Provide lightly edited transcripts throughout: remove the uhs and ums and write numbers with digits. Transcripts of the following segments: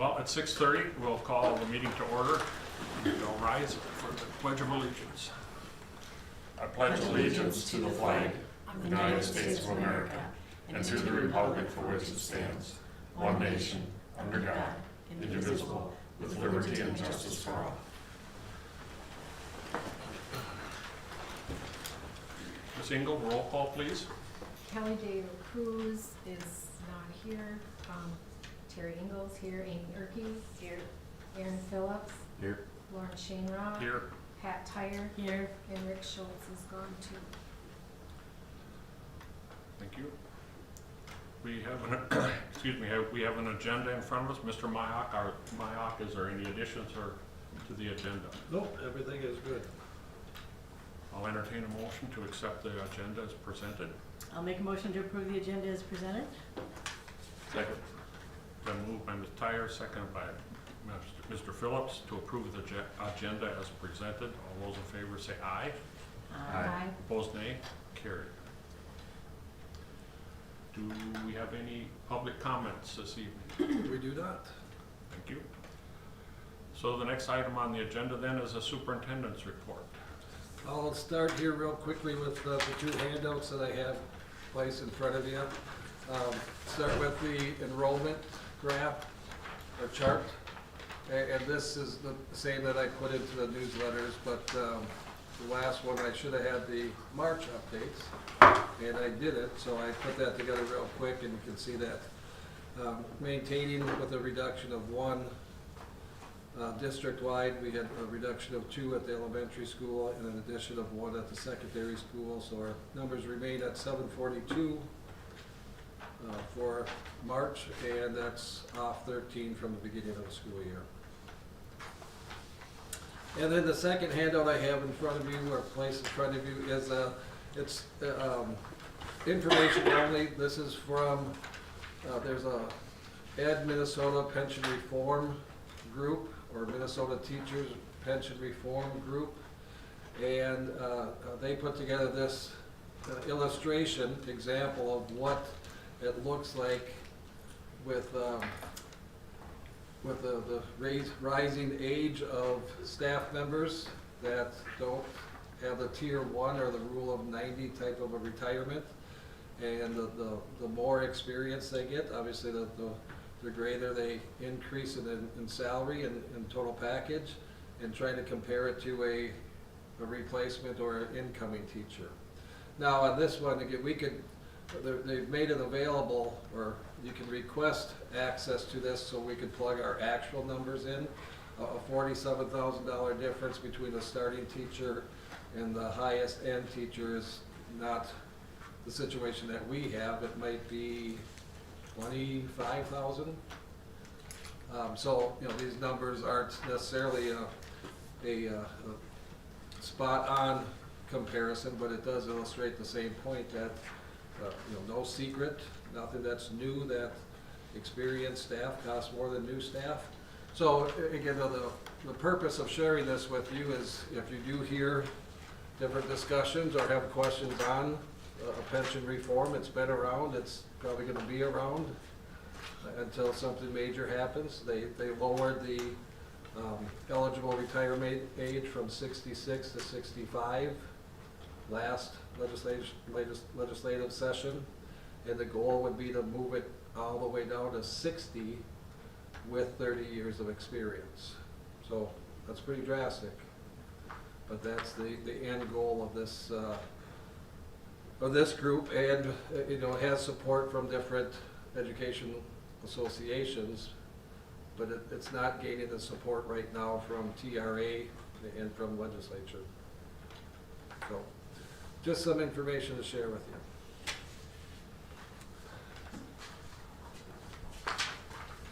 Well, at 6:30, we'll call the meeting to order. We'll rise for the Pledge of Allegiance. I pledge allegiance to the flag of the United States of America and to the republic for which it stands, one nation, under God, indivisible, with liberty and justice for all. Ms. Engel, roll call, please. Kelly Day Cruz is not here. Terry Ingalls here. Amy Erke here. Aaron Phillips Here. Lauren Shainraw Here. Pat Tyre here. And Rick Schultz is gone too. Thank you. We have an, we have an agenda in front of us. Mr. Mayock, is there any additions to the agenda? Nope, everything is good. I'll entertain a motion to accept the agenda as presented. I'll make a motion to approve the agenda as presented. Second. Then moved by Ms. Tyre, seconded by Mr. Phillips to approve the agenda as presented. All those in favor say aye. Aye. Opposed, nay. Carried. Do we have any public comments this evening? We do not. Thank you. So the next item on the agenda then is a superintendent's report. I'll start here real quickly with the two handouts that I have placed in front of you. Start with the enrollment graph or chart. And this is the same that I put into the newsletters, but the last one I should have had the March updates, and I didn't, so I put that together real quick, and you can see that maintaining with a reduction of 1 district-wide. We had a reduction of 2 at the elementary school and an addition of 1 at the secondary school, so our numbers remain at 742 for March, and that's off 13 from the beginning of the school year. And then the second handout I have in front of you, or placed in front of you, is it's information only. This is from, there's a Ed Minnesota Pension Reform Group, or Minnesota Teachers Pension Reform Group, and they put together this illustration example of what it looks like with the rising age of staff members that don't have the tier 1 or the rule of 90 type of a retirement, and the more experience they get, obviously the greater they increase in salary and total package, and trying to compare it to a replacement or an incoming teacher. Now on this one, again, they've made it available, or you can request access to this so we can plug our actual numbers in. A $47,000 difference between the starting teacher and the highest end teacher is not the situation that we have. It might be 25,000. So these numbers aren't necessarily a spot on comparison, but it does illustrate the same point that no secret, nothing that's new, that experienced staff costs more than new staff. So again, the purpose of sharing this with you is if you do hear different discussions or have questions on a pension reform, it's been around, it's probably going to be around until something major happens. They lowered the eligible retirement age from 66 to 65 last legislative session, and the goal would be to move it all the way down to 60 with 30 years of experience. So that's pretty drastic, but that's the end goal of this group, and it has support from different education associations, but it's not gaining the support right now from TRA and from legislature. So just some information to share with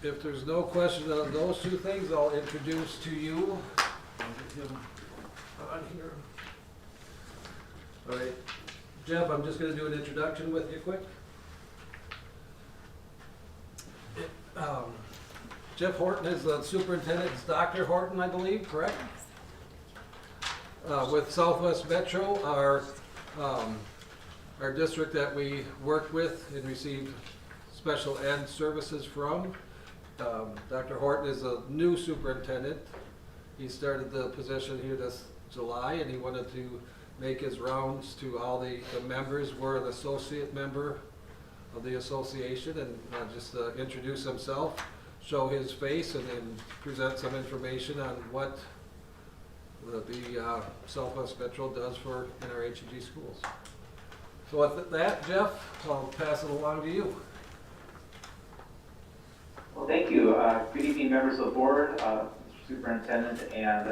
you. If there's no question on those two things, I'll introduce to you. I'll get him on here. All right, Jeff, I'm just going to do an introduction with you quick. Jeff Horton is the superintendent. It's Dr. Horton, I believe, correct? With Southwest Metro, our district that we work with and receive special ed services from. Dr. Horton is a new superintendent. He started the position here this July, and he wanted to make his rounds to all the members. We're an associate member of the association, and just introduce himself, show his face, and then present some information on what the Southwest Metro does for NRHEG schools. So with that, Jeff, I'll pass it along to you. Well, thank you. Good evening, members of the board, Mr. Superintendent, and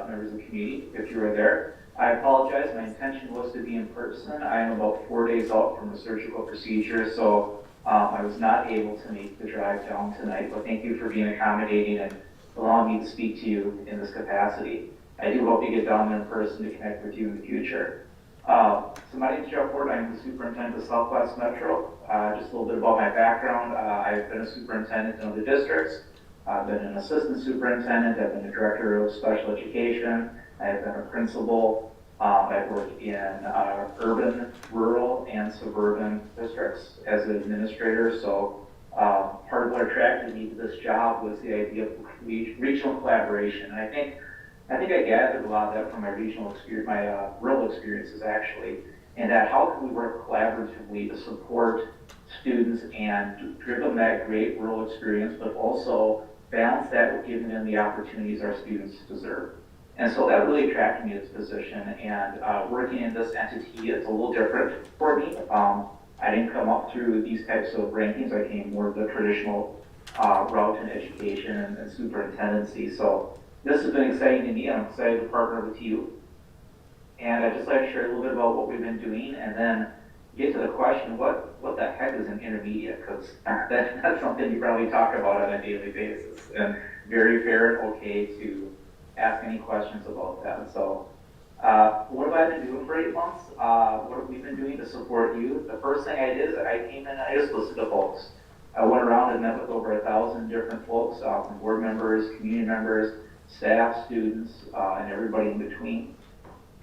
members of the community, if you were there. I apologize. My intention was to be in person. I am about 4 days out from a surgical procedure, so I was not able to make the drive down tonight. But thank you for being accommodating and allowing me to speak to you in this capacity. I do hope to get down there in person to connect with you in the future. So my name is Jeff Ford. I'm the superintendent of Southwest Metro. Just a little bit about my background. I've been a superintendent in other districts. I've been an assistant superintendent. I've been a director of special education. I've been a principal. I've worked in urban, rural, and suburban districts as an administrator. So part of what attracted me to this job was the idea of regional collaboration. And I think I gathered a lot of that from my regional experience, my rural experiences actually, and that how can we work collaboratively to support students and give them that great rural experience, but also balance that with giving them the opportunities our students deserve. And so that really attracted me to this position, and working in this entity is a little different for me. I didn't come up through these types of rankings. I came more of the traditional route in education and superintendency. So this has been exciting to me. I'm excited to partner with you. And I'd just like to share a little bit about what we've been doing, and then get to the question, what the heck is an intermediate? Because that's something you probably talk about on a daily basis. And very fair and okay to ask any questions about that. So what have I been doing for 8 months? What have we been doing to support you? The first thing I did is I came in and I just listened to folks. I went around and met with over 1,000 different folks, from board members, community members, staff, students, and everybody in between.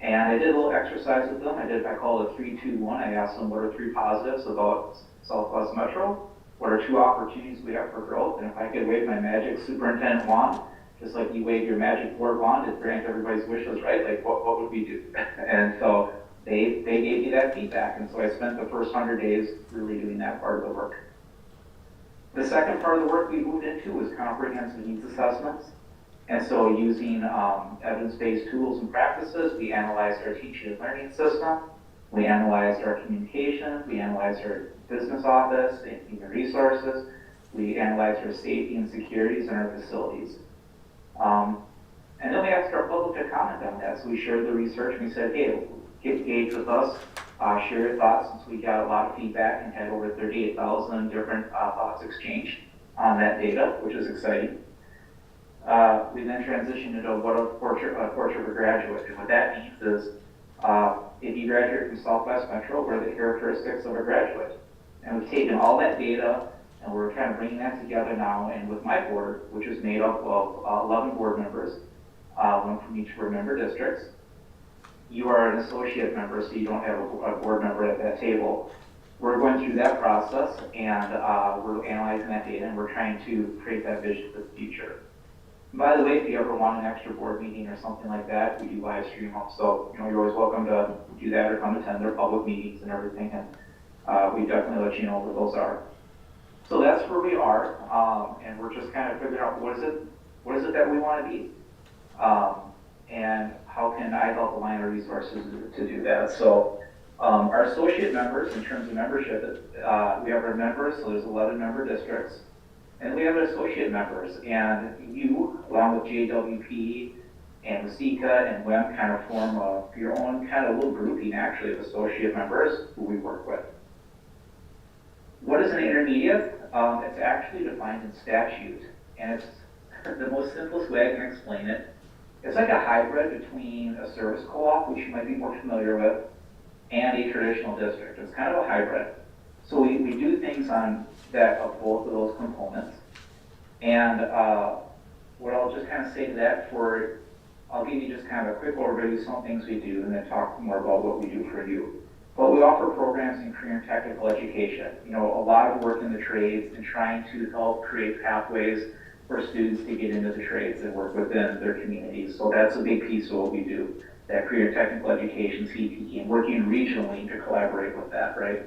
And I did a little exercise with them. I call it 3-2-1. I asked them what are 3 positives about Southwest Metro? What are 2 opportunities we have for growth? And if I could wave my magic superintendent wand, just like you wave your magic board wand to grant everybody's wishes, right? Like what would we do? And so they gave me that feedback. And so I spent the first 100 days really doing that part of the work. The second part of the work we moved into was comprehensive needs assessments. And so using evidence-based tools and practices, we analyzed our teaching and learning system, we analyzed our communication, we analyzed our business office and human resources, we analyzed our safety and securities in our facilities. And then we asked our public to comment on that. So we shared the research and we said, hey, get engaged with us, share your thoughts, since we got a lot of feedback and had over 38,000 different thoughts exchanged on that data, which is exciting. We then transitioned into what a portrait of a graduate. And what that means is, if you graduate from Southwest Metro, what are the characteristics of a graduate? And we've taken all that data and we're kind of bringing that together now. And with my board, which is made up of 11 board members, 1 from each of our member districts, you are an associate member, so you don't have a board member at that table. We're going through that process and we're analyzing that data and we're trying to create that vision for the future. By the way, if you ever want an extra board meeting or something like that, we do live stream them. So, you're always welcome to do that or come attend their public meetings and everything. And we definitely let you know what those are. So that's where we are. And we're just kind of figuring out what is it that we want to be? And how can I help align our resources to do that? So our associate members, in terms of membership, we have our members, so there's 11 member districts. And we have associate members, and you, along with JWP and WSECA and WEM, kind of form your own kind of little grouping, actually, of associate members who we work with. What is an intermediate? It's actually defined in statute, and it's the most simplest way I can explain it. It's like a hybrid between a service co-op, which you might be more familiar with, and a traditional district. It's kind of a hybrid. So we do things on that of both of those components. And what I'll just kind of say to that I'll give you just kind of a quick overview of some things we do and then talk more about what we do for you. But we offer programs in career and technical education. You know, a lot of work in the trades and trying to help create pathways for students to get into the trades and work within their communities. So that's a big piece of what we do, that career and technical education, CTE, and working regionally to collaborate with that, right?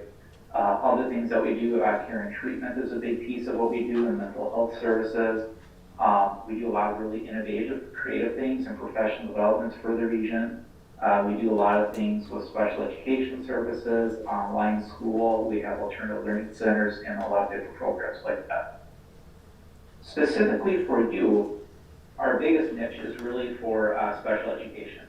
Other things that we do, care and treatment is a big piece of what we do, and mental health services. We do a lot of really innovative, creative things and professional developments for the region. We do a lot of things with special education services, online school. We have alternative learning centers and a lot of different programs like that. Specifically for you, our biggest niche is really for special education.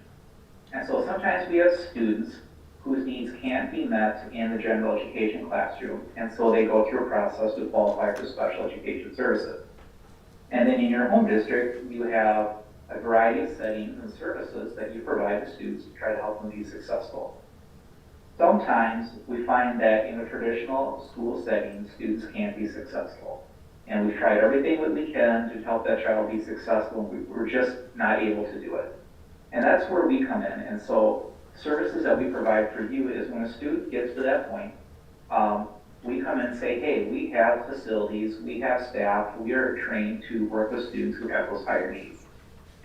And so sometimes we have students whose needs can't be met in the general education classroom, and so they go through a process to qualify for special education services. And then in your home district, you have a variety of settings and services that you provide to students to try to help them be successful. Sometimes we find that in a traditional school setting, students can't be successful. And we've tried everything that we can to help that child be successful, and we're just not able to do it. And that's where we come in. And so services that we provide for you is when a student gets to that point, we come in and say, hey, we have facilities, we have staff, we are trained to work with students who have those higher needs.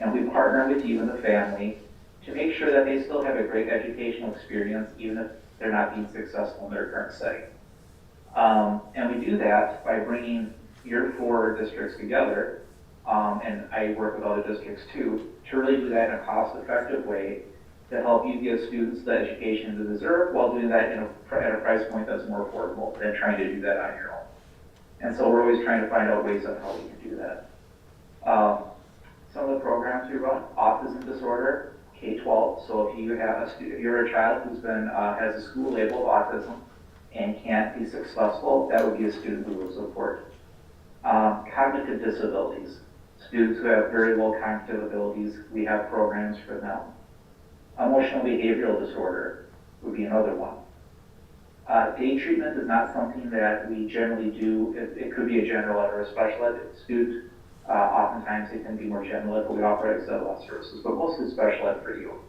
And we partner with you and the family to make sure that they still have a great educational experience, even if they're not being successful in their current setting. And we do that by bringing your 4 districts together, and I work with other districts too, to really do that in a cost-effective way to help you give students the education they deserve while doing that at a price point that's more affordable than trying to do that on your own. And so we're always trying to find out ways on how we can do that. Some of the programs we run, autism disorder, K-12. So if you have if you're a child who's been has a school label of autism and can't be successful, that would be a student we would support. Cognitive disabilities, students who have very low cognitive abilities, we have programs for them. Emotional behavioral disorder would be another one. Day treatment is not something that we generally do. It could be a general ed or a special ed student. Oftentimes it can be more general ed, but we offer a set of services, but mostly special ed for you.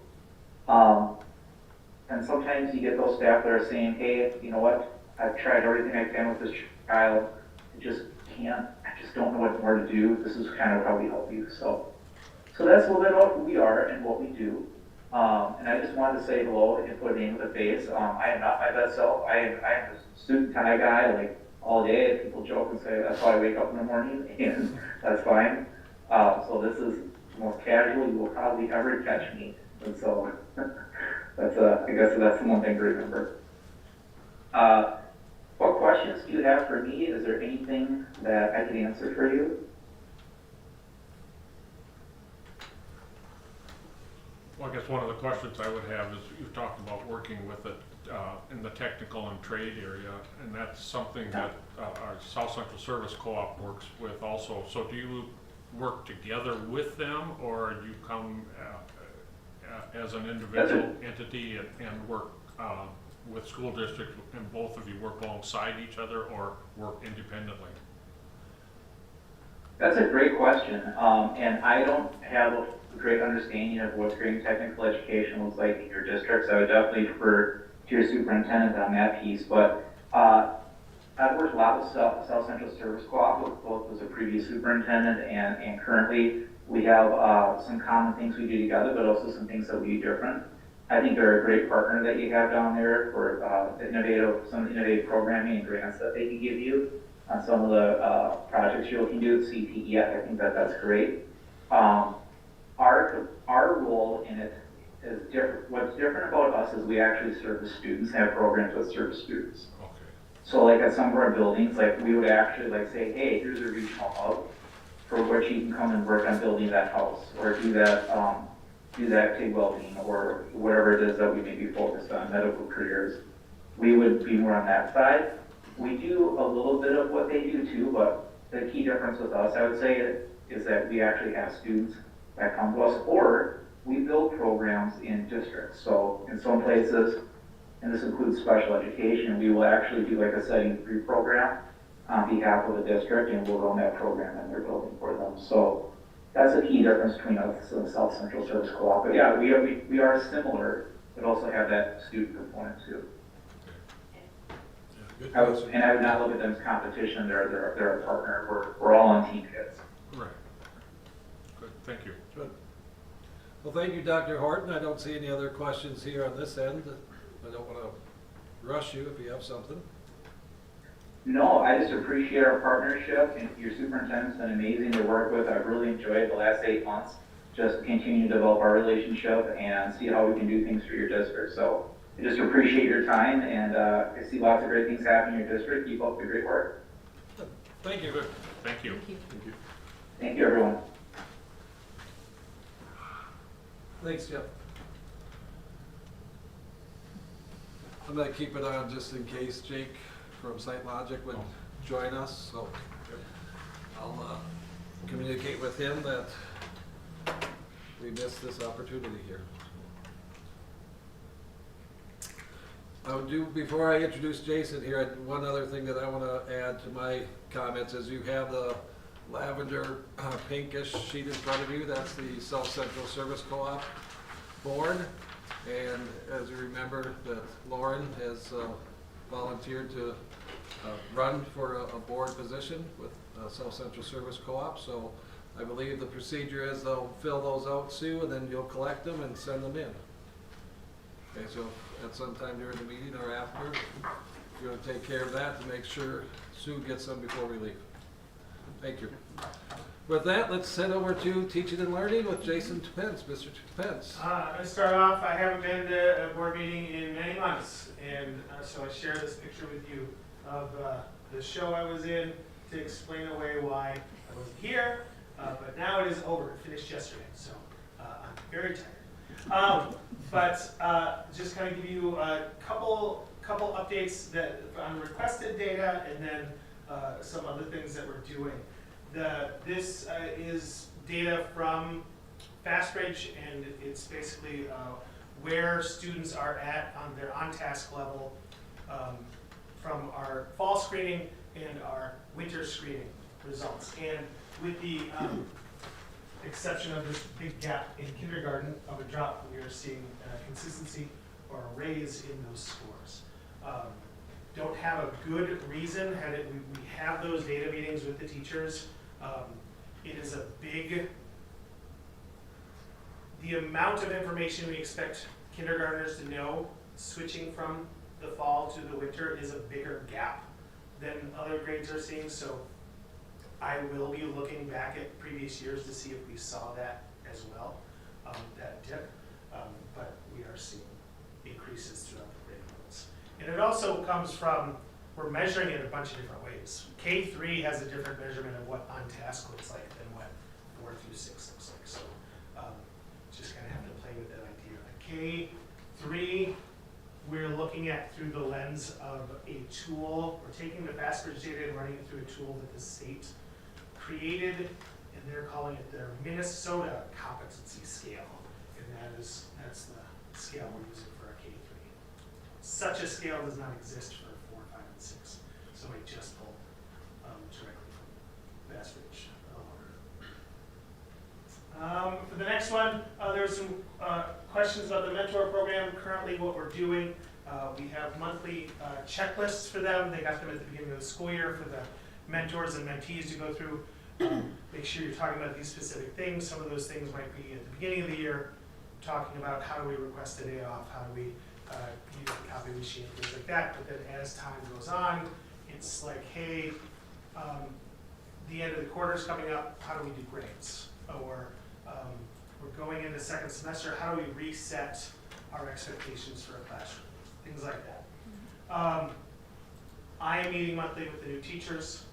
And sometimes you get those staff that are saying, hey, you know what, I've tried everything I can with this child, I just can't, I just don't know what more to do. This is kind of how we help you. So that's a little bit about who we are and what we do. And I just wanted to say hello and put a name with a face. I am not my best self. I am a suit and tie guy, like all day. People joke and say that's how I wake up in the morning, and that's fine. So this is the most casual you will probably ever catch me. And so that's I guess that's the one thing to remember. What questions do you have for me? Is there anything that I can answer for you? Well, I guess one of the questions I would have is you've talked about working with it in the technical and trade area, and that's something that our South Central Service Co-op works with also. So do you work together with them, or do you come as an individual entity and work with school districts, and both of you work alongside each other or work independently? That's a great question, and I don't have a great understanding of what career and technical education looks like in your districts. I would definitely refer to your superintendent on that piece, but I've worked a lot with South Central Service Co-op, both as a previous superintendent and currently. We have some common things we do together, but also some things that we do different. I think they're a great partner that you have down there for some innovative programming and grants that they can give you on some of the projects you're looking to do at CTE. I think that's great. Our role in it is different. What's different about us is we actually serve the students, have programs that serve students. Okay. So like at some of our buildings, like we would actually like say, hey, here's a regional hub for which you can come and work on building that house or do that TIG welding or whatever it is that we may be focused on, medical careers. We would be more on that side. We do a little bit of what they do too, but the key difference with us, I would say, is that we actually have students that come to us, or we build programs in districts. So in some places, and this includes special education, we will actually do like a setting 3 program on behalf of the district, and we'll run that program in their building for them. So that's a key difference between us and the South Central Service Co-op. But yeah, we are similar, but also have that student component too. Good I would, question. and I would not look at them as competition, they're a partner, we're all on team kids. Right. Good, thank you. Good. Well, thank you, Dr. Horton. I don't see any other questions here on this end. I don't want to rush you if you have something. No, I just appreciate our partnership, and your superintendent's been amazing to work with. I've really enjoyed the last 8 months, just continue to develop our relationship and see how we can do things for your district. So I just appreciate your time, and I see lots of great things happening in your district. Keep up the great work. Thank you. Good, thank you. Thank you. Thank you, everyone. Thanks, Jeff. I'm gonna keep it on just in case Jake from Site Logic would join us, so I'll communicate with him that we missed this opportunity here. I would do, before I introduce Jason here, one other thing that I want to add to my comments is you have the lavender pinkish sheet in front of you. That's the South Central Service Co-op board. And as you remember, that Lauren has volunteered to run for a board position with South Central Service Co-op. So I believe the procedure is they'll fill those out, Sue, and then you'll collect them and send them in. Okay, so at some time during the meeting or after, you're going to take care of that to make sure Sue gets them before we leave. Thank you. With that, let's head over to Teaching and Learning with Jason Pence. Mr. Pence. I'm going to start off, I haven't been to a board meeting in many months, and so I share this picture with you of the show I was in to explain away why I wasn't here, but now it is over. It finished yesterday, so I'm very tired. But just kind of give you a couple updates that on requested data, and then some other things that we're doing. This is data from FastBridge, and it's basically where students are at on their on-task level from our fall screening and our winter screening results. And with the exception of this big gap in kindergarten of a drop, we are seeing consistency or a raise in those scores. Don't have a good reason. We have those data meetings with the teachers. It is a big, the amount of information we expect kindergartners to know switching from the fall to the winter is a bigger gap than other grades are seeing. So I will be looking back at previous years to see if we saw that as well, that dip. But we are seeing increases throughout the grade levels. And it also comes from, we're measuring it a bunch of different ways. K3 has a different measurement of what on task looks like than what 4 through 6 looks like. So just kind of have to play with that idea. K3, we're looking at through the lens of a tool. We're taking the FastBridge data and running it through a tool that the state created, and they're calling it their Minnesota Competency Scale. And that's the scale we're using for our K3. Such a scale does not exist for 4, 5, and 6. So I just pulled directly from FastBridge. For the next one, there's some questions about the mentor program. Currently what we're doing, we have monthly checklists for them. They got them at the beginning of the school year for the mentors and mentees to go through. Make sure you're talking about these specific things. Some of those things might be at the beginning of the year, talking about how do we request a day off, how do we use the copy machine, things like that. But then as time goes on, it's like, hey, the end of the quarter is coming up, how do we do grades? Or we're going into second semester, how do we reset our expectations for a classroom? Things like that. I am meeting monthly with the new teachers.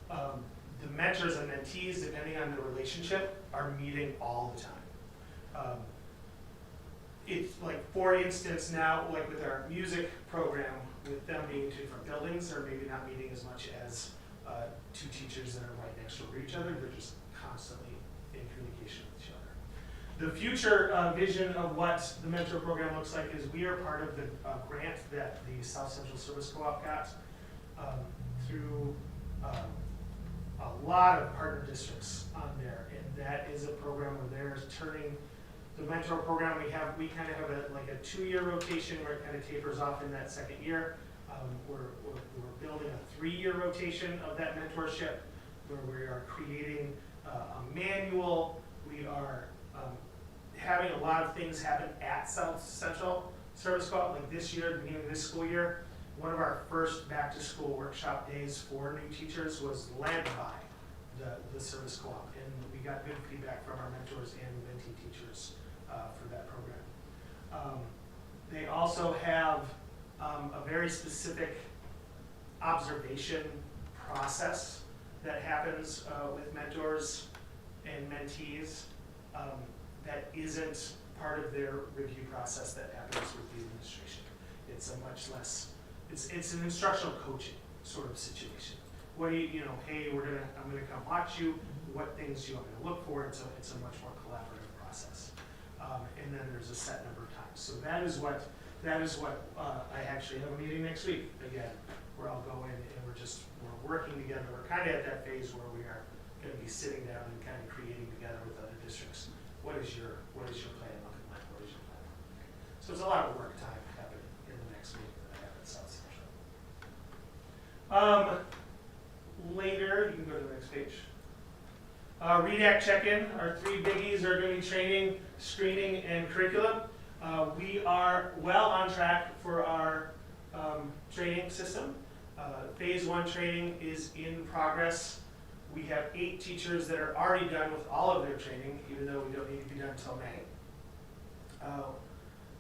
The mentors and mentees, depending on the relationship, are meeting all the time. It's like, for instance, now, like with our music program, with them being in 2 different buildings, they're maybe not meeting as much as 2 teachers that are right next door to each other. They're just constantly in communication with each other. The future vision of what the mentor program looks like is we are part of the grant that the South Central Service Co-op got through a lot of partner districts on there, and that is a program where they're turning the mentor program we kind of have like a 2-year rotation where it kind of tapers off in that second year. We're building a 3-year rotation of that mentorship where we are creating a manual. We are having a lot of things happen at South Central Service Co-op. Like this year, the beginning of this school year, one of our first back to school workshop days for new teachers was led by the service co-op, and we got good feedback from our mentors and mentee teachers for that program. They also have a very specific observation process that happens with mentors and mentees that isn't part of their review process that happens with the administration. It's a much less, it's an instructional coaching sort of situation. What do you know, hey, I'm gonna come watch you, what things do you want me to look for? It's a much more collaborative process. And then there's a set number of times. So that is what I actually have a meeting next week, again, where I'll go in and we're working together. We're kind of at that phase where we are going to be sitting down and kind of creating together with other districts. What is your plan looking like? What is your plan looking like? So there's a lot of work time happening in the next meeting that I have at South Central. Later, you can go to the next page. REACT check-in. Our 3 biggies are going to be training, screening, and curriculum. We are well on track for our training system. Phase 1 training is in progress. We have 8 teachers that are already done with all of their training, even though we don't need to be done until May.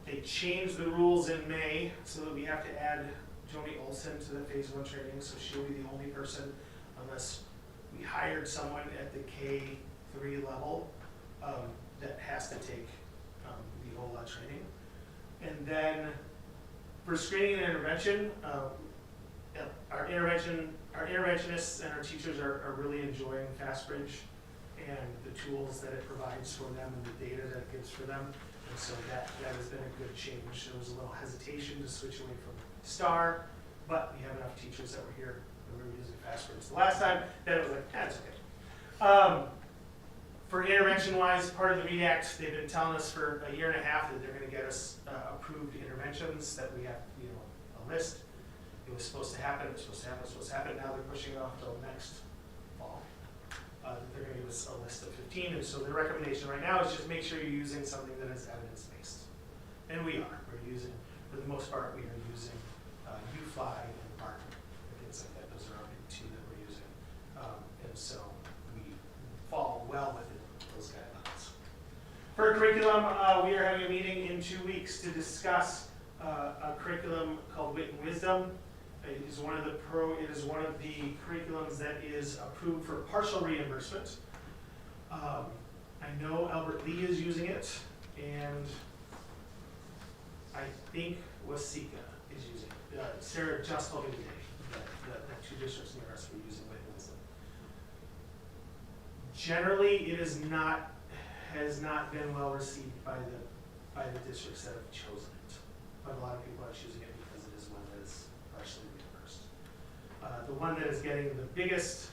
They changed the rules in May so that we have to add Joni Olson to the Phase 1 training, so she'll be the only person, unless we hired someone at the K3 level that has to take the OLA training. And then for screening and intervention, our interventionists and our teachers are really enjoying FastBridge and the tools that it provides for them and the data that it gives for them. And so that has been a good change. There was a little hesitation to switch away from STAR, but we have enough teachers that were here and we were using FastBridge the last time that it was like, that's okay. For intervention-wise, part of the REACT, they've been telling us for a year and a half that they're going to get us approved interventions, that we have, a list. It was supposed to happen, it was supposed to happen, it was supposed to happen. Now they're pushing it off until next fall. They're going to give us a list of 15, and so the recommendation right now is just make sure you're using something that is evidence-based. And we are. We're using, for the most part, we are using UFly and BART and things like that. Those are our big 2 that we're using. And so we fall well within those guidelines. For curriculum, we are having a meeting in 2 weeks to discuss a curriculum called Wit and Wisdom. It is one of the curriculums that is approved for partial reimbursement. I know Albert Lee is using it, and I think Wasika is using it. Sarah just told me today that 2 districts near us were using Wit and Wisdom. Generally, it has not been well received by the districts that have chosen it. But a lot of people are choosing it because it is one that is partially reimbursed. The one that is getting the biggest,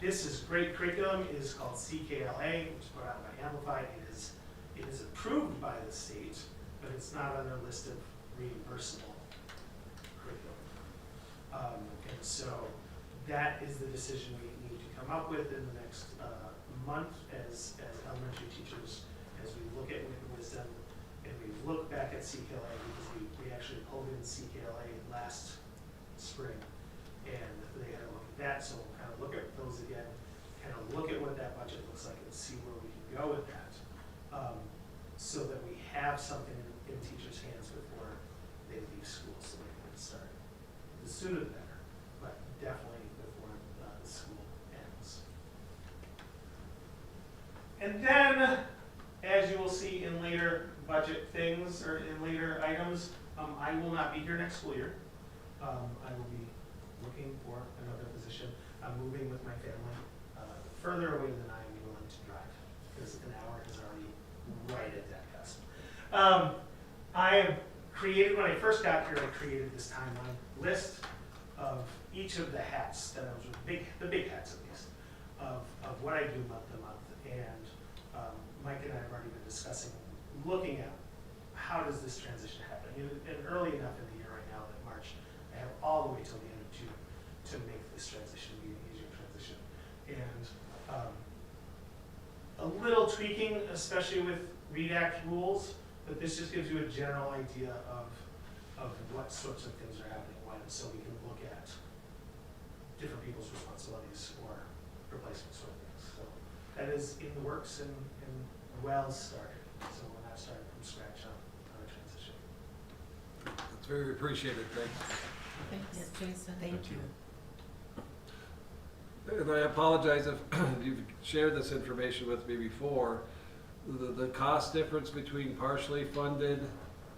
this is great curriculum, is called CKLA, which is put out by Amplified. It is approved by the state, but it's not on their list of reimbursable curriculum. And so that is the decision we need to come up with in the next month as elementary teachers, as we look at Wit and Wisdom. And we look back at CKLA, because we actually pulled in CKLA last spring, and they had a look at that. So we'll kind of look at those again, kind of look at what that budget looks like and see where we can go with that, so that we have something in teachers' hands before they leave school, so they can start. The sooner the better, but definitely before the school ends. And then, as you will see in later budget things, or in later items, I will not be here next school year. I will be looking for another position. I'm moving with my family further away than I am willing to drive, because an hour is already right at that cusp. I have created, when I first got here, I created this timeline list of each of the hats that I was, the big hats at least, of what I do month to month. And Mike and I have already been discussing, looking at how does this transition happen. And early enough in the year right now that March all the way till the end of June to make this transition be an easier transition. And a little tweaking, especially with READ Act rules, but this just gives you a general idea of what sorts of things are happening when, so we can look at different people's responsibilities or replacement sort of things. So that is in the works and well started. So we're not starting from scratch on a transition. It's very appreciated, thanks. Thanks, Jason. Thank you. And I apologize if you've shared this information with me before. The cost difference between partially funded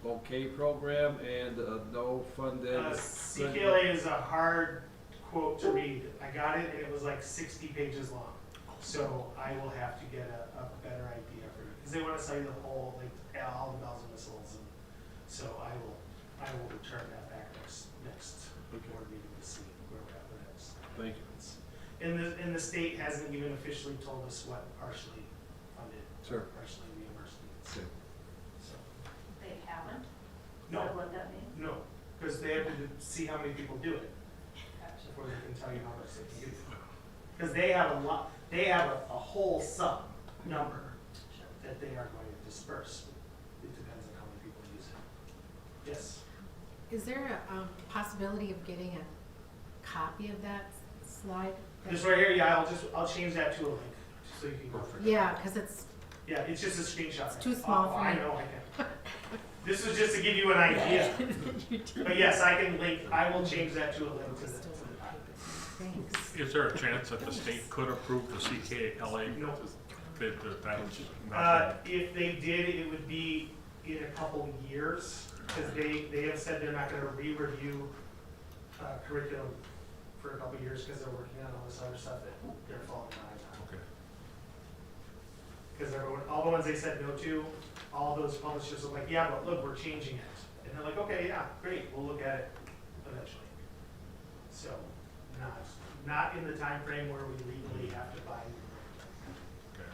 OK program and no funded. CKLA is a hard quote to read. I got it and it was like 60 pages long. So I will have to get a better idea for you. Because they want to tell you the whole, like all the bells and whistles. And so I will return that back next board meeting to see where we're at with next. Thank you. And the state hasn't even officially told us what partially funded, Sure. partially reimbursed means. Okay. So, They haven't? Is no, that what that means? no, because they have to see how many people do it before they can tell you how much they can do. Because they have they have a whole sum number that they are going to disperse. It depends on how many people use it. Yes. Is there a possibility of getting a copy of that slide? This right here, yeah, I'll change that to a link, so you can go for it. Yeah, because it's, Yeah, it's just a screenshot. It's too small for I me. know, I can. This was just to give you an idea. But yes, I can link, I will change that to a link to the document. thanks. Is there a chance that the state could approve the CKLA? No. That's not. If they did, it would be in a couple years, because they have said they're not gonna re-review curriculum for a couple years, because they're working on all this other stuff that they're falling behind on. Okay. Because all the ones they said no to, all those publishers are like, yeah, but look, we're changing it. And they're like, okay, yeah, great, we'll look at it eventually. So, not in the time frame where we legally have to buy. Okay.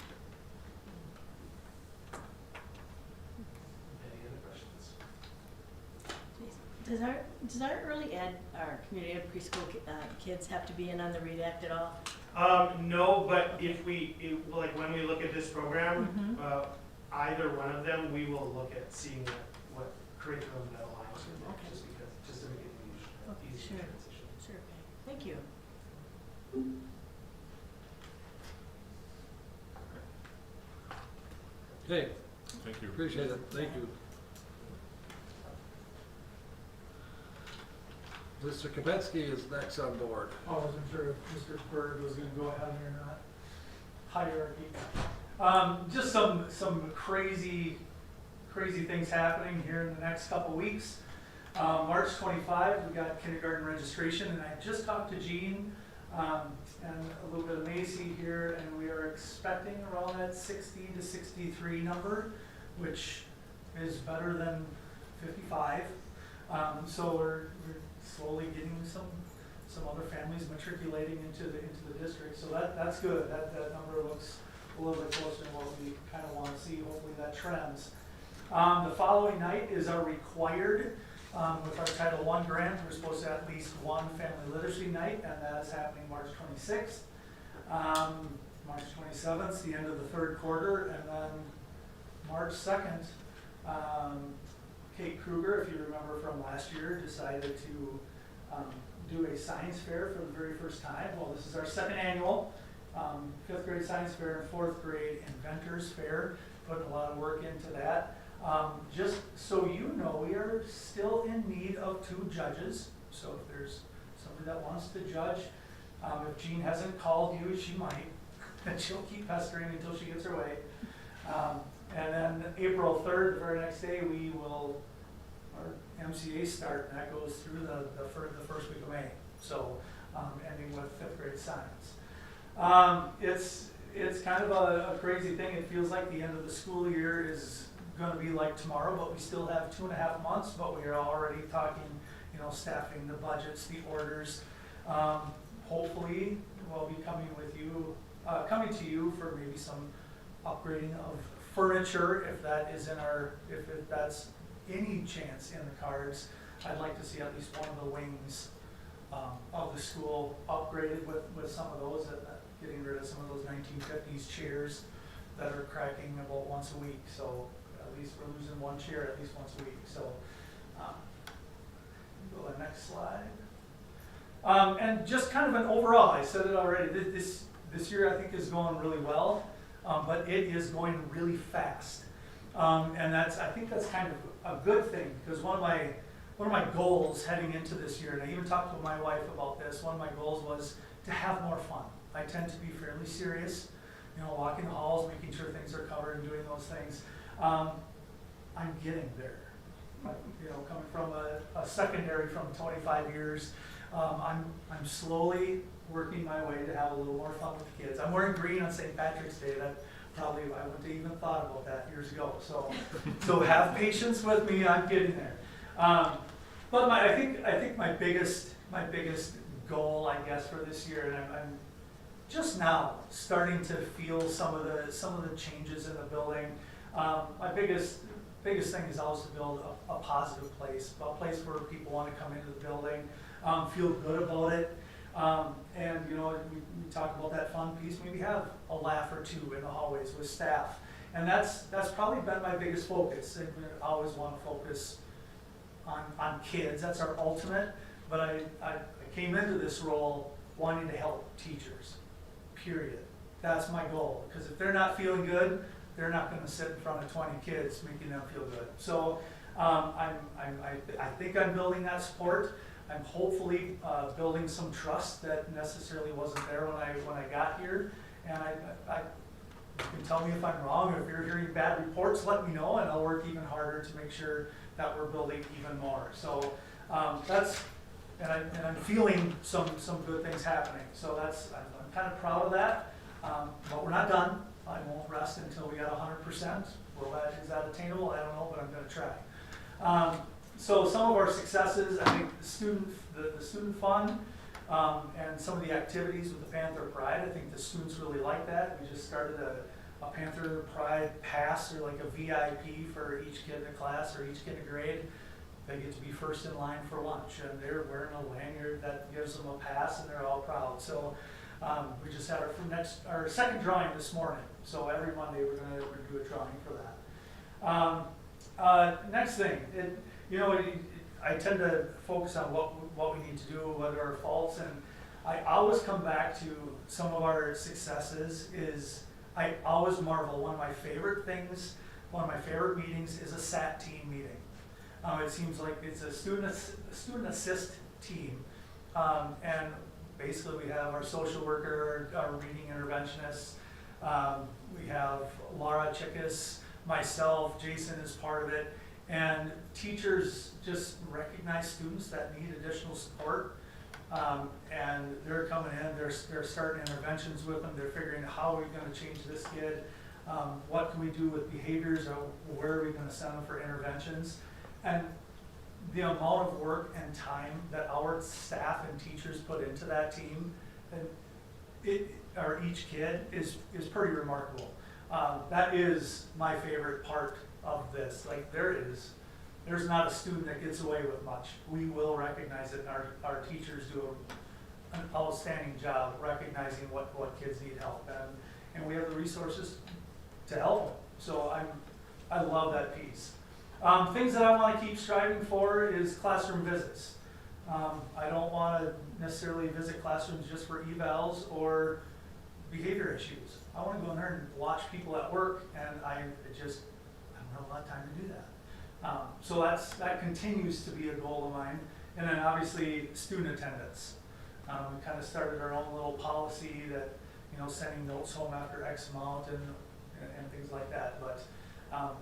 Any other questions? Does our early ed, our community ed preschool kids have to be in on the READ Act at all? No, but if like when we look at this program, Mhm. Either one of them, we will look at seeing what curriculum that aligns with it, Okay. just to make it Okay, easy sure. transition. Sure, thank you. Okay, Thank you. appreciate it, thank you. Mr. Kapetsky is next on board. I wasn't sure if Mr. Berg was gonna go ahead or not. Hierarchy. Just some crazy things happening here in the next couple weeks. March 25, we got kindergarten registration, and I just talked to Jean and a little bit of Macy here, and we are expecting around that 60 to 63 number, which is better than 55. So we're slowly getting some other families matriculating into the district. So that's good. That number looks a little bit closer to what we kind of want to see. Hopefully that trends. The following night is our required, with our Title I grant, we're supposed to have at least one family literacy night, and that is happening March 26th. March 27th is the end of the third quarter, and then March 2nd, Kate Kruger, if you remember from last year, decided to do a science fair for the very first time. Well, this is our second annual 5th grade science fair and 4th grade inventors fair, putting a lot of work into that. Just so you know, we are still in need of 2 judges. So if there's somebody that wants to judge, if Jean hasn't called you, she might, and she'll keep pestering until she gets her way. And then April 3rd, the very next day, our MCA start, and that goes through the first week of May. So ending with 5th grade science. It's kind of a crazy thing. It feels like the end of the school year is going to be like tomorrow, but we still have 2.5 months, but we are already talking, staffing, the budgets, the orders. Hopefully we'll be coming to you for maybe some upgrading of furniture, if that's any chance in the cards. I'd like to see at least one of the wings of the school, upgraded with some of those, getting rid of some of those 1950s chairs that are cracking about once a week. So at least we're losing one chair at least once a week. So go to the next slide. And just kind of an overall, I said it already, this year I think is going really well, but it is going really fast. And I think that's kind of a good thing, because one of my goals heading into this year, and I even talked to my wife about this, one of my goals was to have more fun. I tend to be fairly serious, walking the halls, making sure things are covered and doing those things. I'm getting there. Coming from a secondary from 25 years, I'm slowly working my way to have a little more fun with the kids. I'm wearing green on St. Patrick's Day. That probably, I wouldn't have even thought about that years ago. So have patience with me. I'm getting there. But I think my biggest goal, I guess, for this year, and I'm just now starting to feel some of the changes in the building. My biggest thing is always to build a positive place, a place where people want to come into the building, feel good about it, and we talk about that fun piece. Maybe have a laugh or two in the hallways with staff, and that's probably been my biggest focus. And I always want to focus on kids. That's our ultimate. But I came into this role wanting to help teachers. Period. That's my goal. Because if they're not feeling good, they're not going to sit in front of 20 kids making them feel good. So I think I'm building that support. I'm hopefully building some trust that necessarily wasn't there when I got here. And you can tell me if I'm wrong. If you're hearing bad reports, let me know, and I'll work even harder to make sure that we're building even more. So and I'm feeling some good things happening. So I'm kind of proud of that. But we're not done. I won't rest until we got 100%. Is that attainable? I don't know, but I'm going to try. So some of our successes, I think the student fund and some of the activities with the Panther Pride, I think the students really like that. We just started a Panther Pride pass, or like a VIP for each kid in the class or each kid in grade. They get to be first in line for lunch, and they're wearing a lanyard that gives them a pass, and they're all proud. So we just had our second drawing this morning. So every Monday we're going to do a drawing for that. Next thing, I tend to focus on what we need to do, what are our faults, and I always come back to some of our successes. I always marvel. One of my favorite meetings is a SAT team meeting. It seems like it's a student assist team, and basically we have our social worker, our reading interventionists, we have Laura Chickas, myself, Jason is part of it, and teachers just recognize students that need additional support, and they're coming in, they're starting interventions with them, they're figuring out how are we going to change this kid, what can we do with behaviors, or where are we going to send them for interventions. And the amount of work and time that our staff and teachers put into that team, or each kid, is pretty remarkable. That is my favorite part of this. Like there's not a student that gets away with much. We will recognize it, and our teachers do an outstanding job recognizing what kids need help, and we have the resources to help them. So I love that piece. Things that I want to keep striving for is classroom visits. I don't want to necessarily visit classrooms just for evals or behavior issues. I want to go in there and watch people at work, and I don't have a lot of time to do that. So that continues to be a goal of mine. And then obviously student attendance. We kind of started our own little policy that, sending notes home after X amount and things like that. But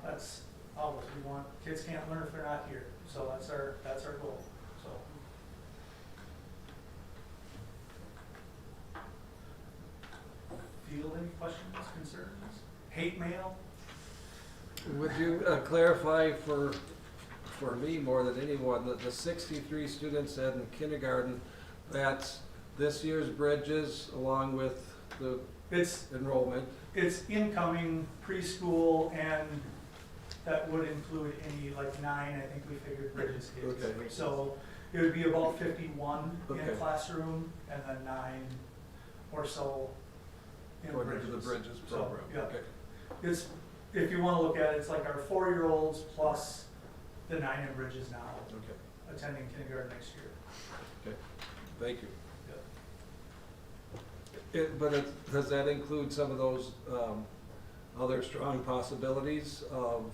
that's always, kids can't learn if they're not here. So that's our goal. So. Field any questions, concerns? Hate mail? Would you clarify for me more than anyone that the 63 students in kindergarten, that's this year's bridges along with the enrollment? It's incoming preschool, and that would include any 9, I think we figured, bridges kids. Okay. So It would be about 51 in Okay. classroom and then 9 or so in According bridges. to the Bridges So, program, yeah. okay. It's, if you want to look at it, it's like our 4-year-olds plus the 9 in bridges now Okay, attending kindergarten next year. thank you. Does that include some of those other strong possibilities of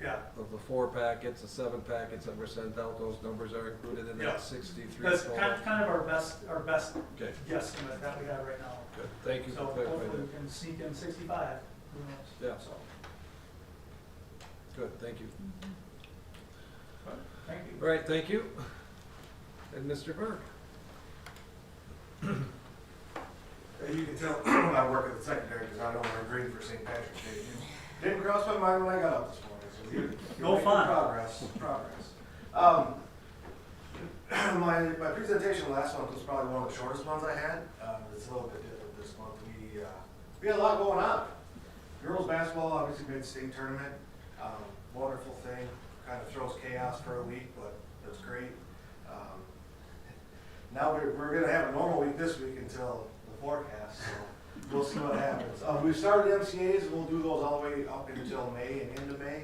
Yeah, the 4 packets, the 7 packets that were sent out? Those numbers are included in Yeah. that 63 that's total? kind of our best Okay, guesstimate that we have right now. good, thank you So for clarifying hopefully we that. can sneak in 65, who knows? Yeah. So, Good, thank you. thank you. All right, thank you. And Mr. Berg? You can tell when I work at the secondary because I don't wear green for St. Patrick's Day. Didn't cross my mind when I got up this morning, so you're No making fun. Progress. My presentation last month was probably one of the shortest ones I had. It's a little bit different this month. We had a lot going on. Girls basketball obviously made the state tournament. Wonderful thing. Kind of throws chaos for a week, but that's great. Now we're going to have a normal week this week until the forecast, so we'll see what happens. We've started MCAs, and we'll do those all the way up until May and into May.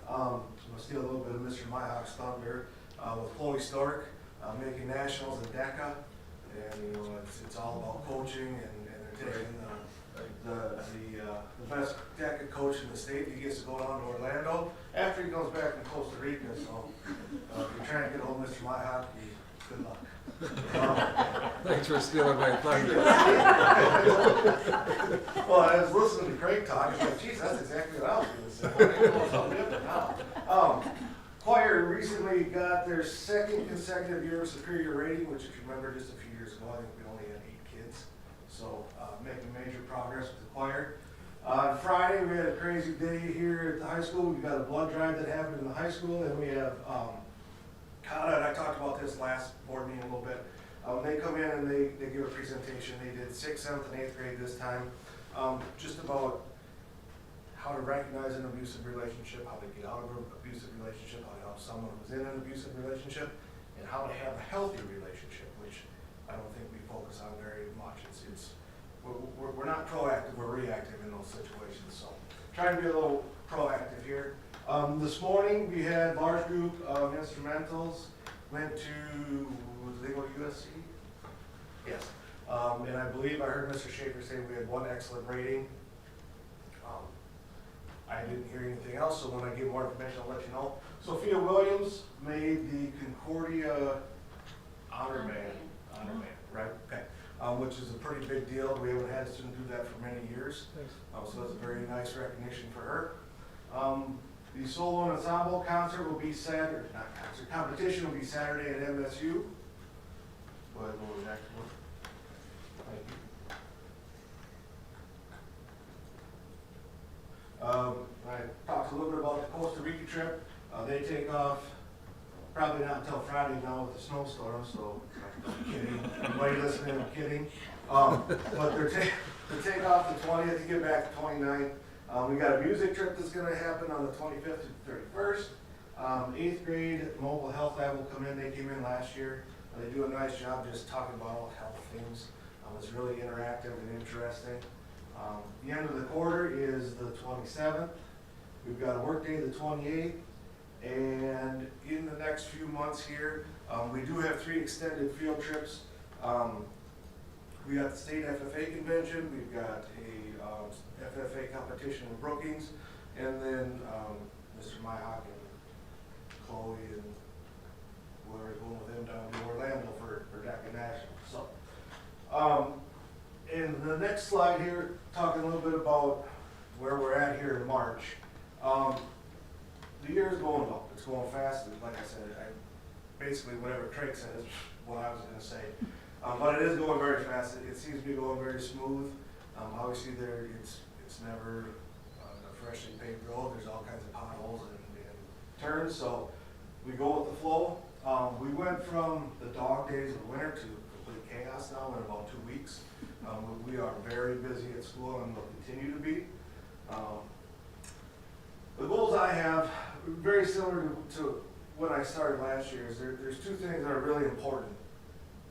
I'm going to steal a little bit of Mr. Myhawk's thunder with Chloe Stork, making nationals in DECA, and it's all about coaching, and they're taking the best DECA coach in the state. He gets to go down to Orlando after he comes back from Costa Rica, so if you're trying to get hold of Mr. Myhawk, good luck. Thanks for stealing my thunder. Well, I was listening to Craig talk, I was like, geez, that's exactly what I was gonna say. Well, maybe it's something different now. Choir recently got their 2nd consecutive year of superior rating, which if you remember just a few years ago, I think we only had 8 kids. So, making major progress with the choir. On Friday, we had a crazy day here at the high school. We got a blood drive that happened in the high school, and we have, Kata, and I talked about this last board meeting a little bit. They come in and they give a presentation. They did 6th, 7th, and 8th grade this time, just about how to recognize an abusive relationship, how to get out of an abusive relationship, how to help someone who's in an abusive relationship, and how to have a healthy relationship, which I don't think we focus on very much. We're not proactive, we're reactive in those situations. So trying to be a little proactive here. This morning we had large group instrumentals, went to, did they go to USC? Yes. And I believe I heard Mr. Schaefer say we had 1 excellent rating. I didn't hear anything else, so when I get more information, I'll let you know. Sophia Williams made the Concordia Honor Band, right? Okay. Which is a pretty big deal. We haven't had a student do that for many years. Thanks. So that's a very nice recognition for her. The solo and ensemble concert will be Saturday, not concert, competition will be Saturday at MSU. Go ahead and go to the next one. Thank you. I talked a little bit about the Costa Rica trip. They take off probably not until Friday now with the snowstorm, so I'm kidding. Everybody listening, I'm kidding. But they take off the 20th to get back the 29th. We got a music trip that's going to happen on the 25th to the 31st. 8th grade mobile health lab will come in. They came in last year. They do a nice job just talking about all health things. It's really interactive and interesting. The end of the quarter is the 27th. We've got a work day the 28th. And in the next few months here, we do have 3 extended field trips. We got the state FFA convention, we've got a FFA competition in Brookings, and then Mr. Myhawk and Chloe and we're going with them down to Orlando for DECA National. So, and the next slide here, talking a little bit about where we're at here in March. The year is going up. It's going fast. Like I said, basically whatever Craig said is what I was going to say. But it is going very fast. It seems to be going very smooth. Obviously, it's never a freshly paved road. There's all kinds of potholes and turns. So we go with the flow. We went from the dog days of winter to complete chaos now in about 2 weeks. We are very busy at school and will continue to be. The goals I have, very similar to when I started last year is there's two things that are really important.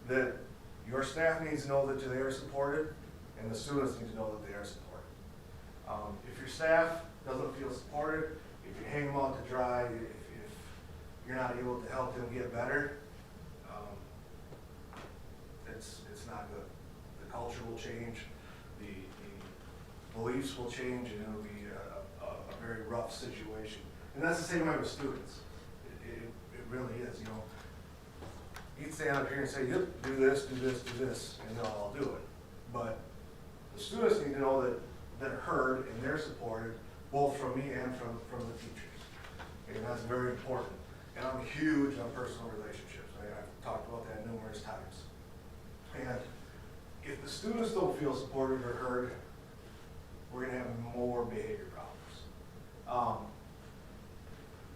That your staff needs to know that they are supported, and the students need to know that they are supported. If your staff doesn't feel supported, if you hang them out to dry, if you're not able to help them get better, it's not good. The culture will change, the beliefs will change, and it'll be a very rough situation. And that's the same way with students. It really is, you know. You can stand up here and say, yep, do this, do this, do this, and they'll all do it. But the students need to know that they're heard and they're supported, both from me and from the teachers. And that's very important. And I'm huge on personal relationships. I've talked about that numerous times. And if the students don't feel supported or heard, we're gonna have more behavior problems.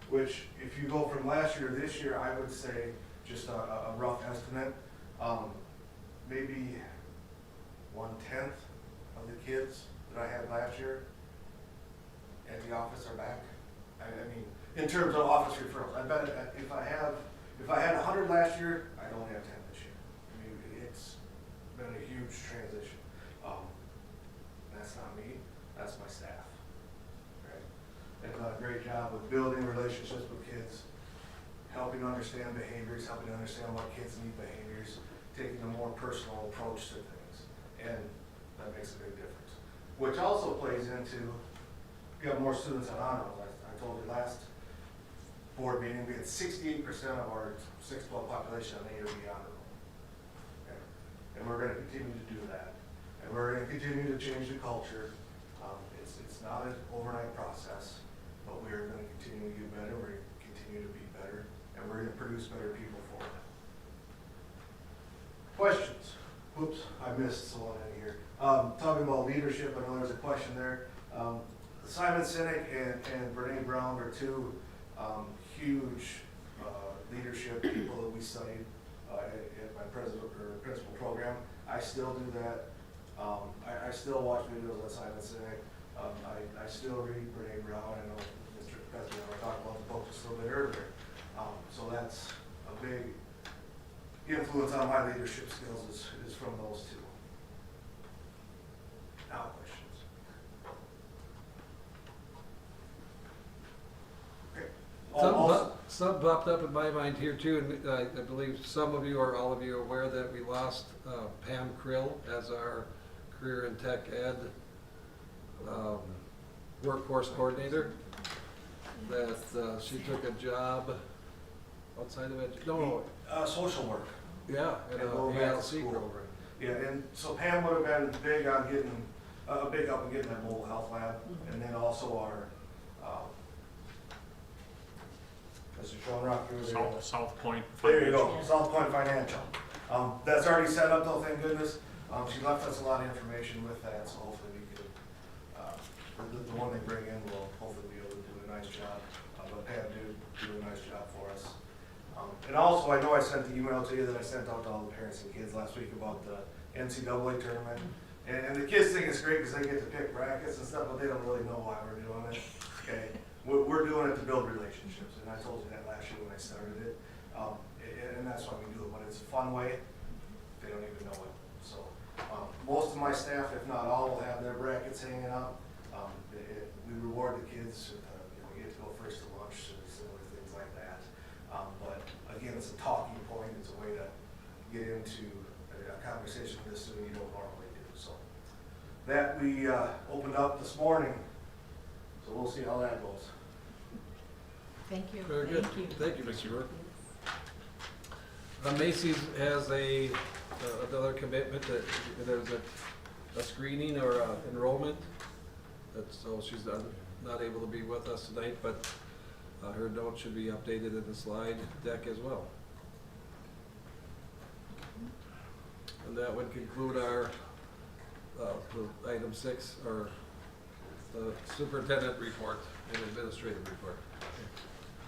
Which, if you go from last year to this year, I would say, just a rough estimate, maybe 1/10 of the kids that I had last year at the office are back. I mean, in terms of office referrals, I bet if I had 100 last year, I'd only have 10 this year. I mean, it's been a huge transition. That's not me, that's my staff. Right? They've done a great job with building relationships with kids, helping understand behaviors, helping understand what kids need behaviors, taking a more personal approach to things. And that makes a big difference. Which also plays into, we have more students on honor roll. I told you last board meeting, we had 68% of our 612 population on A or B honor roll. Okay? And we're gonna continue to do that. And we're gonna continue to change the culture. It's not an overnight process, but we are gonna continue to get better, we're gonna continue to be better, and we're gonna produce better people for it. Questions? Oops, I missed someone in here. Talking about leadership, I know there's a question there. Simon Sinek and Brene Brown are two huge leadership people that we studied at my principal program. I still do that. I still watch videos on Simon Sinek. I still read Brene Brown. I know Mr. Pesky and I talked about the book just a little bit earlier. So that's a big influence on my leadership skills is from those two. Now questions. Okay. Something popped up in my mind here too, and I believe some of you or all of you are aware that we lost Pam Krill as our career and tech ed workforce coordinator. That she took a job outside of Social work. yeah, at And a go back to ELC school. program. Yeah, and so Pam would have been big on getting, big up and getting that mobile health lab, and then also our, Mr. Schoenrock, you were there. South Point. There you go, Financial. South Point Financial. That's already set up though, thank goodness. She left us a lot of information with that, so hopefully we could, the one they bring in will hopefully be able to do a nice job. But Pam do a nice job for us. And also, I know I sent the email to you that I sent out to all the parents and kids last week about the NCAA tournament. And the kids think it's great because they get to pick brackets and stuff, but they don't really know why we're doing it. Okay, we're doing it to build relationships, and I told you that last year when I started it. And that's why we do it, but it's a fun way. They don't even know it. So most of my staff, if not all, will have their brackets hanging up. We reward the kids. You get to go first to lunch and similar things like that. But again, it's a talking point. It's a way to get into a conversation with this student you don't normally do. So that we opened up this morning. So we'll see how that goes. Thank you. Very good. Thank you. Thank you, Mr. Burke. Macy's has another commitment that there's a screening or a enrollment. So she's not able to be with us tonight, but her note should be updated in the slide deck as well. And that would conclude our item 6, or the superintendent report and administrative report.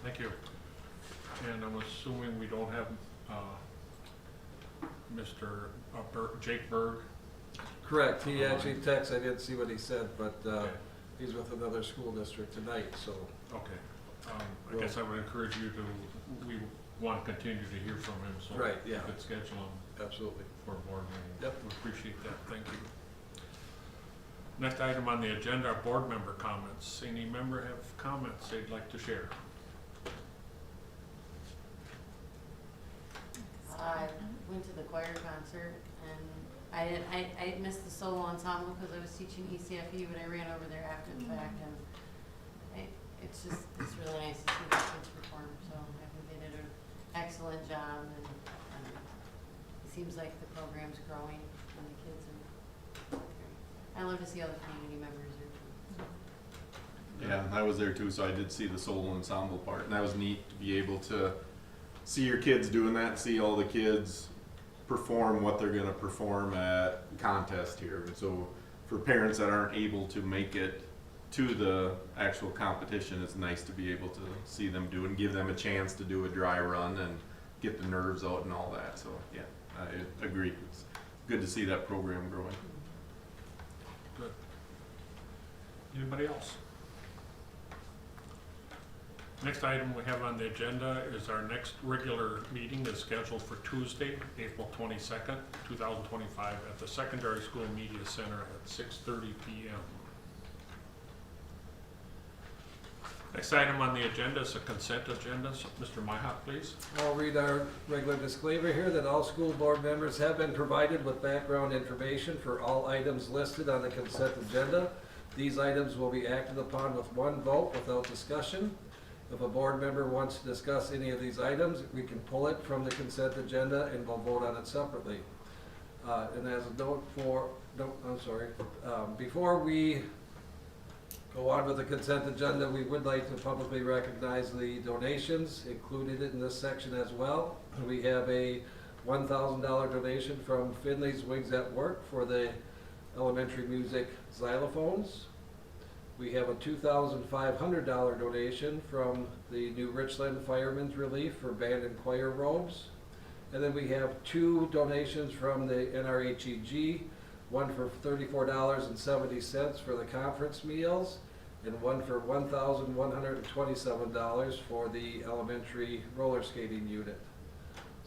Thank you. And I'm assuming we don't have Mr. Jake Berg. Correct. He actually texted. I didn't see what he said, but he's with another school district tonight, so. Okay. I guess I would encourage you to, we want to continue to hear from him, so. Right, yeah. We could schedule him Absolutely. for a board meeting. Yep. We appreciate that, thank you. Next item on the agenda are board member comments. Any member have comments they'd like to share? I went to the choir concert and I missed the solo ensemble because I was teaching ECFE, but I ran over there after the fact and it's really nice to see the kids perform, so I think they did an excellent job and it seems like the program's growing and the kids are, I love to see other community members there too. Yeah, I was there too, so I did see the solo ensemble part, and that was neat to be able to see your kids doing that, see all the kids perform what they're gonna perform at contest here. And so for parents that aren't able to make it to the actual competition, it's nice to be able to see them do and give them a chance to do a dry run and get the nerves out and all that. So yeah, I agree. It's good to see that program growing. Good. Anybody else? Next item we have on the agenda is our next regular meeting is scheduled for Tuesday, April 22nd, 2025 at the Secondary School Media Center at 6:30 p.m. Next item on the agenda is a consent agenda. So, Mr. Myhock, please. I'll read our regular disclaimer here that all school board members have been provided with background information for all items listed on the consent agenda. These items will be acted upon with one vote without discussion. If a board member wants to discuss any of these items, we can pull it from the consent agenda and we'll vote on it separately. And as a note before we go on with the consent agenda, we would like to publicly recognize the donations included in this section as well. We have a $1,000 donation from Finley's Wigs at Work for the elementary music xylophones. We have a $2,500 donation from the New Richland Firemen's Relief for band and choir robes. And then we have 2 donations from the NRHEG, one for $34.70 for the conference meals, and one for $1,127 for the elementary roller skating unit.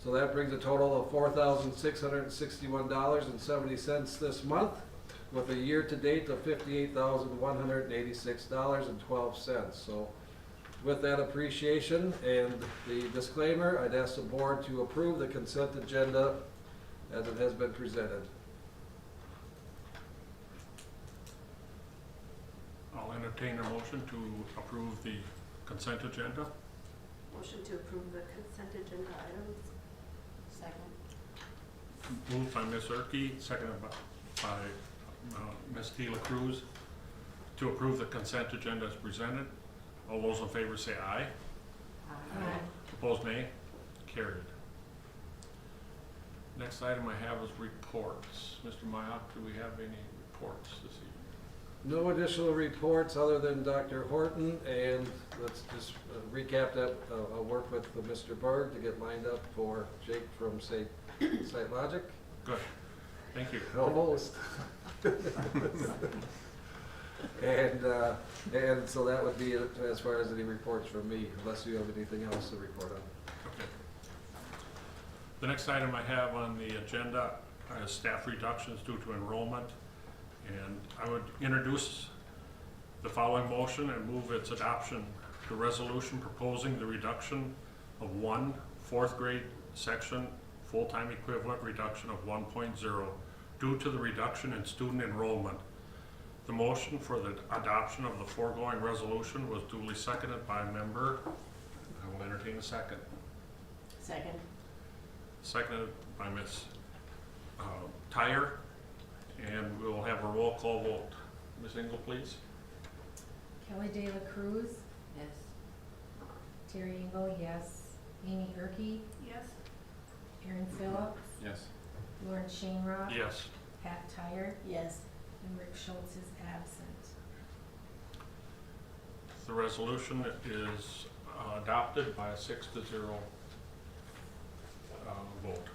So that brings a total of $4,661.70 this month, with a year-to-date of $58,186.12. So with that appreciation and the disclaimer, I'd ask the board to approve the consent agenda as it has been presented. I'll entertain a motion to approve the consent agenda. Motion to approve the consent agenda items. Second. Moved by Ms. Erke, seconded by Ms. Tila Cruz to approve the consent agenda as presented. All those in favor say aye. Aye. Opposed, nay. Carried. Next item I have is reports. Mr. Myhock, do we have any reports this evening? No additional reports other than Dr. Horton, and let's just recap that. I'll work with Mr. Berg to get lined up for Jake from Site Logic. Good. Thank you. Almost. And so that would be it as far as any reports from me, unless you have anything else to report on. Okay. The next item I have on the agenda is staff reductions due to enrollment. And I would introduce the following motion and move its adoption. The resolution proposing the reduction of 1 4th grade section full-time equivalent reduction of 1.0 due to the reduction in student enrollment. The motion for the adoption of the foregoing resolution was duly seconded by a member. I will entertain a second. Second. Seconded by Ms. Tyre. And we'll have a roll call vote. Ms. Engel, please. Kelly De La Cruz, Yes. Terry Engel, yes. Amy Erke, Yes. Aaron Phillips, Yes. Lauren Shanerock, Yes. Pat Tyre, Yes. and Rick Schultz is absent. The resolution is adopted by a 6-0 vote.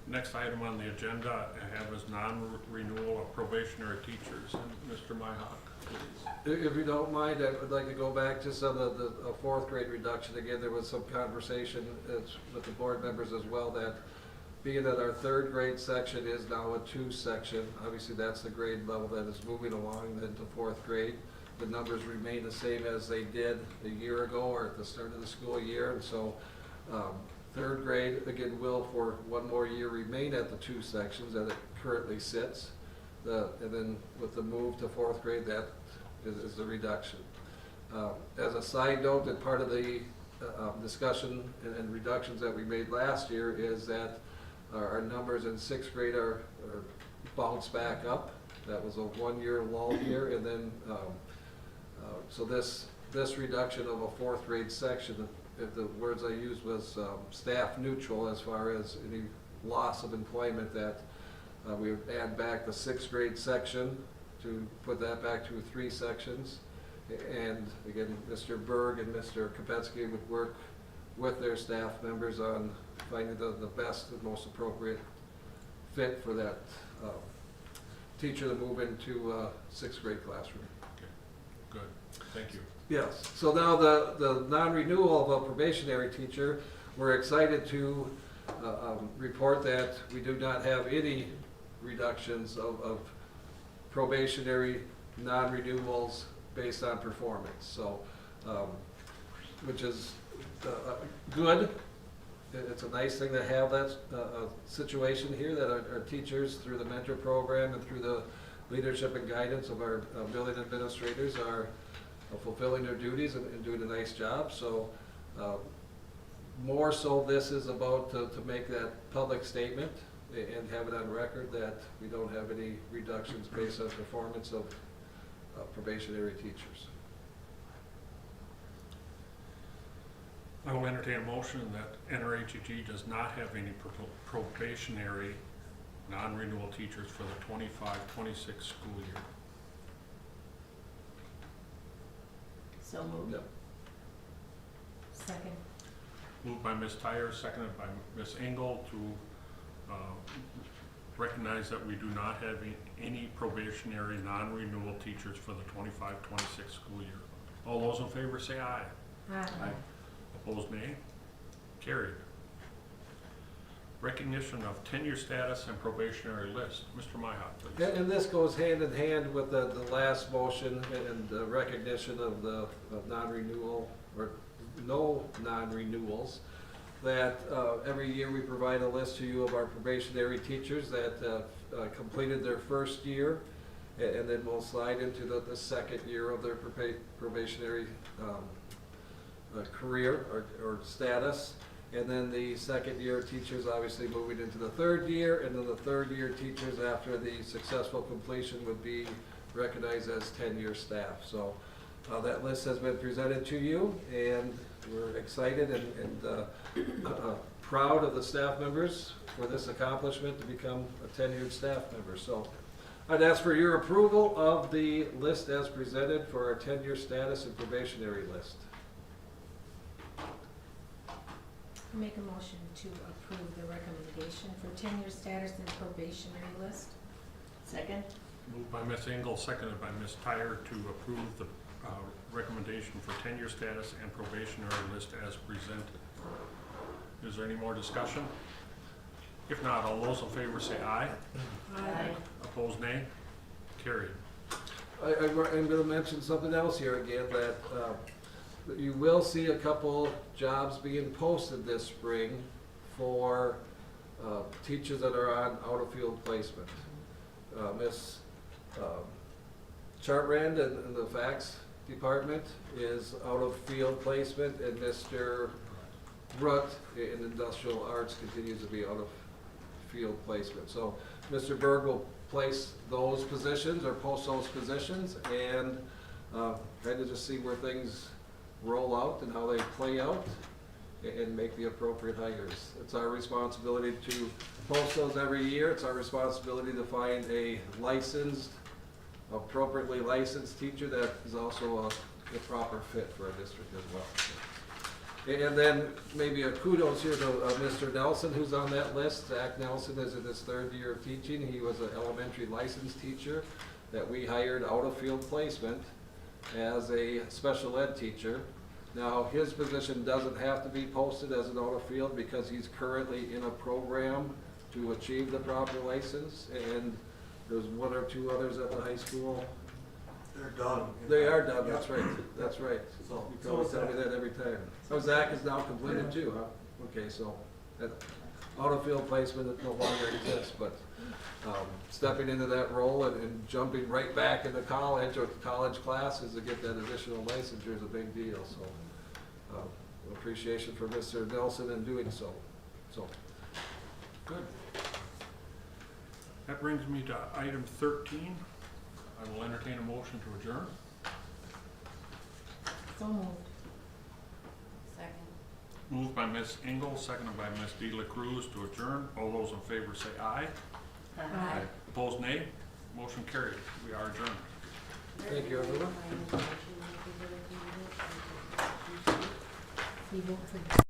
Next item on the agenda I have is non-renewal of probationary teachers. And Mr. Myhock, please. If you don't mind, I would like to go back just on the fourth grade reduction. Again, there was some conversation with the board members as well that being that our third grade section is now a 2 section, obviously that's the grade level that is moving along into fourth grade. The numbers remain the same as they did a year ago or at the start of the school year. And so third grade, again, will for one more year remain at the 2 sections that it currently sits. And then with the move to fourth grade, that is the reduction. As a side note, that part of the discussion and reductions that we made last year is that our numbers in 6th grade are bounced back up. That was a 1-year lull here, and then so this reduction of a 4th grade section, if the words I used was staff neutral as far as any loss of employment, that we would add back the 6th grade section to put that back to 3 sections. And again, Mr. Berg and Mr. Kopetsky would work with their staff members on finding the best and most appropriate fit for that teacher to move into a 6th grade classroom. Okay. Good, thank you. Yes, so now the non-renewal of a probationary teacher, we're excited to report that we do not have any reductions of probationary non-renewals based on performance. So, which is good. It's a nice thing to have that situation here, that our teachers, through the mentor program and through the leadership and guidance of our building administrators, are fulfilling their duties and doing a nice job. So more so, this is about to make that public statement and have it on record that we don't have any reductions based on performance of probationary teachers. I will entertain a motion that NRHEG does not have any probationary non-renewal teachers for the 25-26 school year. So moved. Yep. Second. Moved by Ms. Tyre, seconded by Ms. Engel to recognize that we do not have any probationary non-renewal teachers for the 25-26 school year. All those in favor say aye. Aye. Opposed, nay. Carried. Recognition of tenure status and probationary list. Mr. Myhoff, please. And this goes hand in hand with the last motion and the recognition of the non-renewal or no non-renewals. That every year we provide a list to you of our probationary teachers that completed their first year, and then we'll slide into the second year of their probationary career or status. And then the second year teachers obviously moving into the third year, and then the third year teachers after the successful completion would be recognized as tenure staff. So that list has been presented to you, and we're excited and proud of the staff members for this accomplishment to become a tenured staff member. So I'd ask for your approval of the list as presented for our tenure status and probationary list. Make a motion to approve the recommendation for tenure status and probationary list. Second? Moved by Ms. Engel, seconded by Ms. Tyre to approve the recommendation for tenure status and probationary list as presented. Is there any more discussion? If not, all those in favor say aye. Aye. Opposed, nay. Carried. I'm going to mention something else here again, that you will see a couple jobs being posted this spring for teachers that are on out-of-field placement. Miss Chartrand in the fax department is out-of-field placement, and Mr. Brutt in industrial arts continues to be out-of-field placement. So Mr. Berg will place those positions or post those positions and kind of just see where things roll out and how they play out and make the appropriate hires. It's our responsibility to post those every year. It's our responsibility to find a licensed, appropriately licensed teacher that is also a proper fit for our district as well. And then maybe a kudos here to Mr. Nelson, who's on that list. Zach Nelson is in his third year of teaching. He was an elementary licensed teacher that we hired out of field placement as a special ed teacher. Now, his position doesn't have to be posted as an auto field because he's currently in a program to achieve the proper license, and there's one or two others at the high school. They're done. They are done, that's right, that's right. So, You can always tell me that every time. So Zach is now completed too, huh? Okay, so that auto field placement that no longer exists, but stepping into that role and jumping right back into college or college classes to get that additional licensure is a big deal, so appreciation for Mr. Nelson in doing so. So, Good. That brings me to item 13. I will entertain a motion to adjourn. So moved. Second. Moved by Ms. Engel, seconded by Ms. De La Cruz to adjourn. All those in favor say aye. Aye. Opposed, nay. Motion carried. We are adjourned. thank you, everyone. You vote for